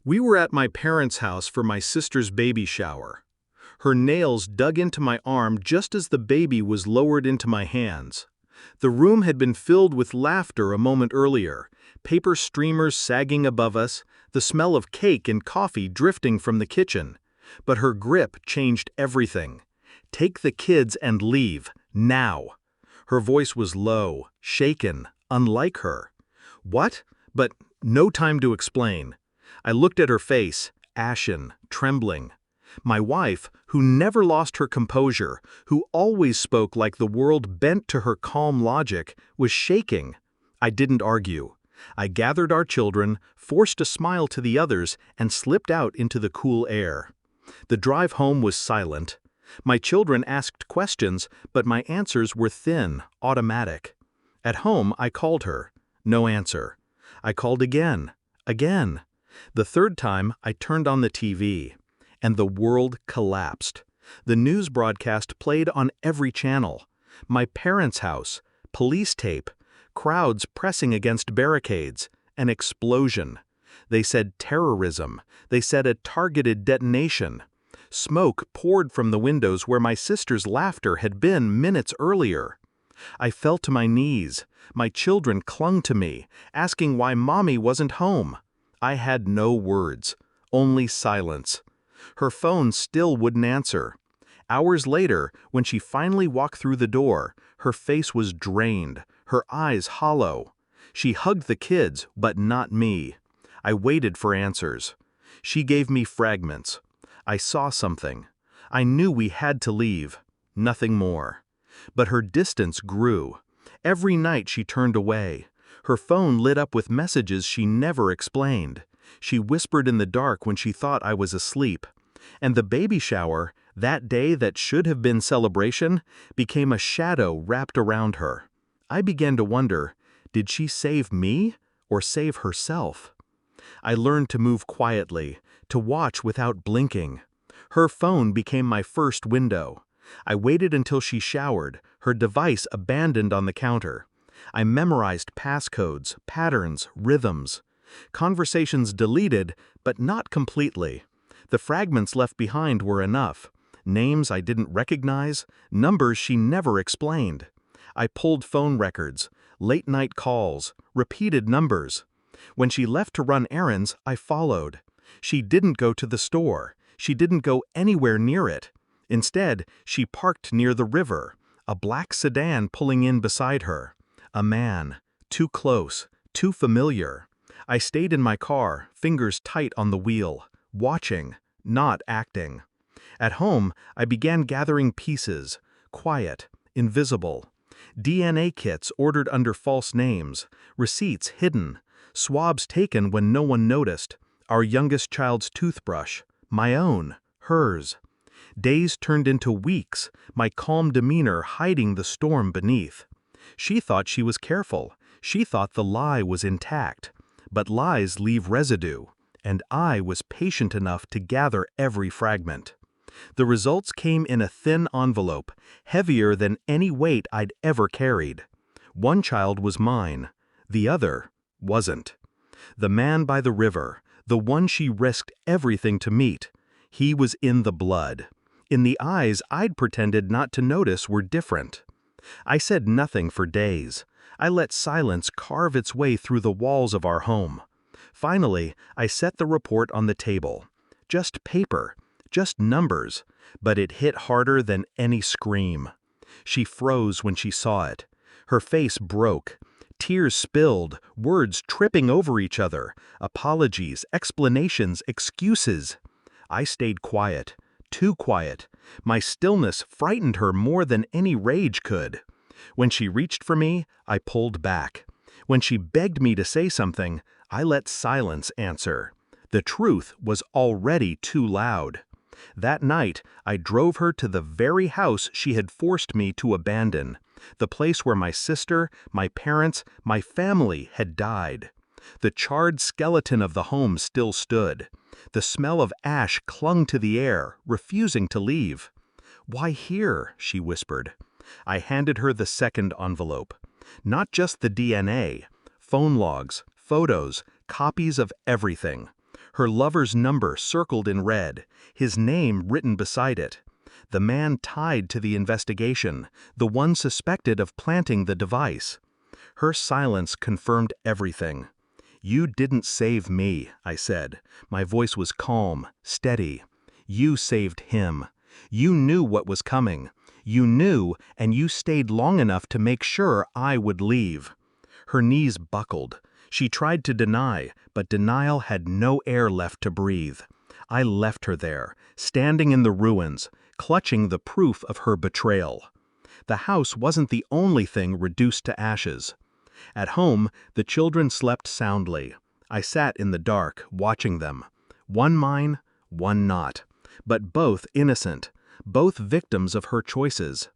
We were at my parents' house for my sister's baby shower. Her nails dug into my arm just as the baby was lowered into my hands. The room had been filled with laughter a moment earlier, paper streamers sagging above us, the smell of cake and coffee drifting from the kitchen. But her grip changed everything. "Take the kids and leave, now." Her voice was low, shaken, unlike her. "What?" But no time to explain. I looked at her face, ashen, trembling. My wife, who never lost her composure, who always spoke like the world bent to her calm logic, was shaking. I didn't argue. I gathered our children, forced a smile to the others, and slipped out into the cool air. The drive home was silent. My children asked questions, but my answers were thin, automatic. At home, I called her. No answer. I called again. The third time, I turned on the TV. And the world collapsed. The news broadcast played on every channel. My parents' house, police tape, crowds pressing against barricades, an explosion. They said terrorism. They said a targeted detonation. Smoke poured from the windows where my sister's laughter had been minutes earlier. I fell to my knees. My children clung to me, asking why Mommy wasn't home. I had no words, only silence. Her phone still wouldn't answer. Hours later, when she finally walked through the door, her face was drained, her eyes hollow. She hugged the kids, but not me. I waited for answers. She gave me fragments. I saw something. I knew we had to leave. Nothing more. But her distance grew. Every night she turned away. Her phone lit up with messages she never explained. She whispered in the dark when she thought I was asleep. And the baby shower, that day that should have been celebration, became a shadow wrapped around her. I began to wonder, did she save me or save herself? I learned to move quietly, to watch without blinking. Her phone became my first window. I waited until she showered, her device abandoned on the counter. I memorized passcodes, patterns, rhythms. Conversations deleted, but not completely. The fragments left behind were enough. Names I didn't recognize, numbers she never explained. I pulled phone records, late-night calls, repeated numbers. When she left to run errands, I followed. She didn't go to the store. She didn't go anywhere near it. Instead, she parked near the river, a black sedan pulling in beside her. A man, too close, too familiar. I stayed in my car, fingers tight on the wheel, watching, not acting. At home, I began gathering pieces, quiet, invisible. DNA kits ordered under false names, receipts hidden, swabs taken when no one noticed, our youngest child's toothbrush, my own, hers. Days turned into weeks, my calm demeanor hiding the storm beneath. She thought she was careful. She thought the lie was intact. But lies leave residue, and I was patient enough to gather every fragment. The results came in a thin envelope, heavier than any weight I'd ever carried. One child was mine. The other wasn't. The man by the river, the one she risked everything to meet, he was in the blood. In the eyes I'd pretended not to notice were different. I said nothing for days. I let silence carve its way through the walls of our home. Finally, I set the report on the table. Just paper, just numbers, but it hit harder than any scream. She froze when she saw it. Her face broke. Tears spilled, words tripping over each other, apologies, explanations, excuses. I stayed quiet, too quiet. My stillness frightened her more than any rage could. When she reached for me, I pulled back. When she begged me to say something, I let silence answer. The truth was already too loud. That night, I drove her to the very house she had forced me to abandon, the place where my sister, my parents, my family had died. The charred skeleton of the home still stood. The smell of ash clung to the air, refusing to leave. "Why here?" she whispered. I handed her the second envelope. Not just the DNA, phone logs, photos, copies of everything. Her lover's number circled in red, his name written beside it. The man tied to the investigation, the one suspected of planting the device. Her silence confirmed everything. "You didn't save me," I said. My voice was calm, steady. "You saved him. You knew what was coming. You knew, and you stayed long enough to make sure I would leave." Her knees buckled. She tried to deny, but denial had no air left to breathe. I left her there, standing in the ruins, clutching the proof of her betrayal. The house wasn't the only thing reduced to ashes. At home, the children slept soundly. I sat in the dark, watching them. One mine, one not, but both innocent, both victims of her choices.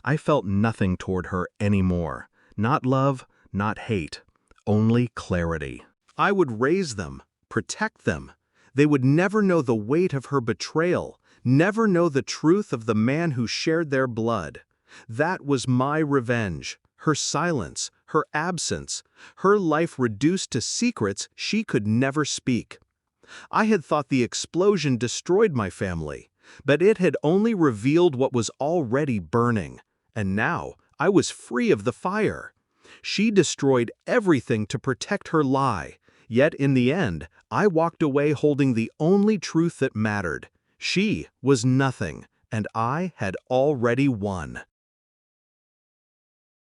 I felt nothing toward her anymore. Not love, not hate. Only clarity. I would raise them, protect them. They would never know the weight of her betrayal, never know the truth of the man who shared their blood. That was my revenge. Her silence, her absence, her life reduced to secrets she could never speak. I had thought the explosion destroyed my family, but it had only revealed what was already burning. And now I was free of the fire. She destroyed everything to protect her lie, yet in the end, I walked away holding the only truth that mattered. She was nothing, and I had already won.